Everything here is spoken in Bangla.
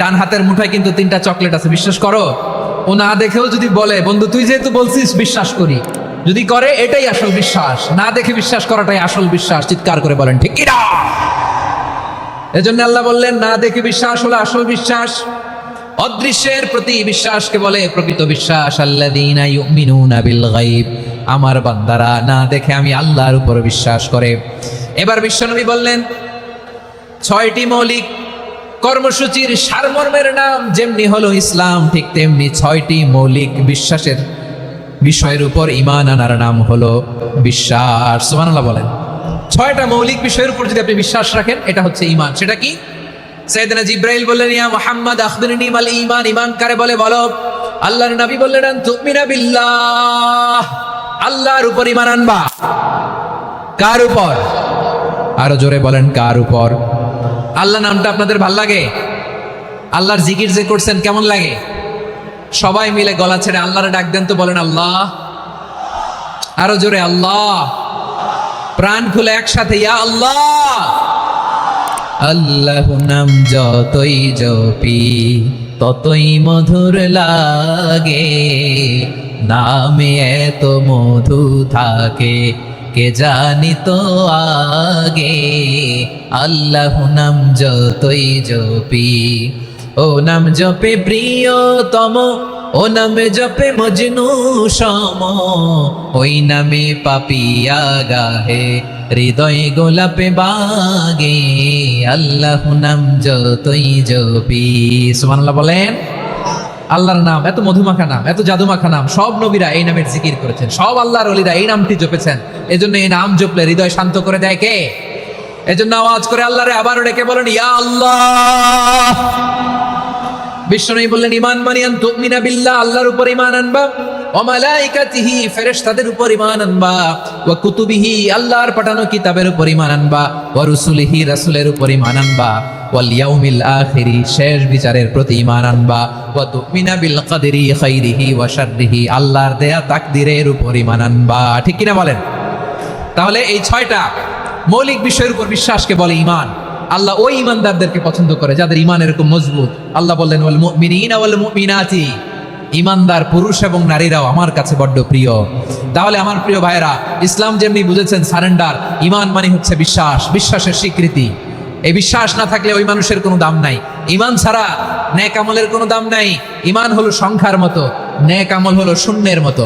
ডান হাতের মুঠায় কিন্তু 3টা চকলেট আছে, বিশ্বাস করো? ও না দেখেও যদি বলে, বন্ধু তুই যেহেতু বলছিস বিশ্বাস করি, যদি করে এটাই আসল বিশ্বাস, না দেখে বিশ্বাস করাটাই আসল বিশ্বাস। চিৎকার করে বলেন ঠিক কিনা? এজন্য আল্লাহ বললেন না দেখে বিশ্বাস হলো আসল বিশ্বাস। অদৃশ্যের প্রতি বিশ্বাসকে বলে প্রকৃত বিশ্বাস। আল্লাযীনা ইউমিনুনা বিল গায়ব, আমার বান্দারা না দেখে আমি আল্লাহর উপর বিশ্বাস করে। এবার বিশ্বনবী বললেন 6টি মৌলিক কর্মসূচির সারমর্মের নাম যেমনি হলো ইসলাম, ঠিক তেমনি 6টি মৌলিক বিশ্বাসের বিষয়ের উপর ঈমান আনার নাম হলো বিশ্বাস। সুবহানাল্লাহ বলেন। 6টা মৌলিক বিষয়ের উপর যদি আপনি বিশ্বাস রাখেন, এটা হচ্ছে ঈমান। সেটা কি? সাইয়েদনা জিবরাইল বললেন, ইয়া মুহাম্মদ আখবিরনি মাল ঈমান, ঈমান কারে বলে বলো। আল্লাহর নবী বললেন, তুমিনা বিল্লাহ, আল্লাহর উপর ঈমান আনবা। কার উপর? আরো জোরে বলেন, কার উপর? আল্লাহ নামটা আপনাদের ভাল লাগে? আল্লাহর জিকির যে করছেন কেমন লাগে? সবাই মিলে গলা ছেড়ে আল্লাহরে ডাক দেন তো, বলেন আল্লাহ। আরো জোরে আল্লাহ। প্রাণ খুলে একসাথে ইয়া আল্লাহ। আল্লাহ নাম যতই জপি ততই মধুর লাগে, নামে এত মধু থাকে কে জানি তো আগে। আল্লাহ নাম যতই জপি, ও নাম জপে প্রিয়তম, ও নামে জপে মজনু সম, ওই নামে পাপিয়া গাহে হৃদয় গোলাপে বাগে। আল্লাহ নাম যতই জপি। সুবহানাল্লাহ বলেন। আল্লাহর নাম এত মধুমাখা নাম, এত জাদুমাখা নাম, সব নবীরা এই নামের জিকির করেছেন, সব আল্লাহর ওলিরা এই নামটি জপেছেন। এজন্য এই নাম জপলে হৃদয় শান্ত করে দেয় কে? এজন্য আওয়াজ করে আল্লাহরে আবারও ডেকে বলেন ইয়া আল্লাহ। বিশ্বনবী বললেন ঈমান মানিয়ান তুমিনা বিল্লাহ, আল্লাহর উপর ঈমান আনবা, ওয়া মালাইকাতিহি, ফেরেশতাদের উপর ঈমান আনবা, ওয়া কুতুবিহি, আল্লাহর পাঠানো কিতাবের উপর ঈমান আনবা, ওয়া রুসুলিহি, রাসূলের উপর ঈমান আনবা, ওয়াল ইয়াউমিল আখিরি, শেষ বিচারের প্রতি ঈমান আনবা, ওয়া তুমিনা বিল কদরি খাইরিহি ওয়া শাররিহি, আল্লাহর দেয়া তাকদীরের উপর ঈমান আনবা। ঠিক কিনা বলেন? তাহলে এই 6টা মৌলিক বিষয়ের উপর বিশ্বাসকে বলে ঈমান। আল্লাহ ওই ঈমানদারদেরকে পছন্দ করে যাদের ঈমান এরকম মজবুত। আল্লাহ বললেন ওয়াল মুমিনিনা ওয়াল মুমিনাতি, ঈমানদার পুরুষ এবং নারীরাও আমার কাছে বড্ড প্রিয়। তাহলে আমার প্রিয় ভাইরা, ইসলাম যেমনি বুঝেছেন সারেন্ডার, ঈমান মানে হচ্ছে বিশ্বাস, বিশ্বাসের স্বীকৃতি। এই বিশ্বাস না থাকলে ওই মানুষের কোনো দাম নাই। ঈমান ছাড়া নেক আমলের কোনো দাম নাই। ঈমান হলো সংখ্যার মতো, নেক আমল হলো শূন্যের মতো।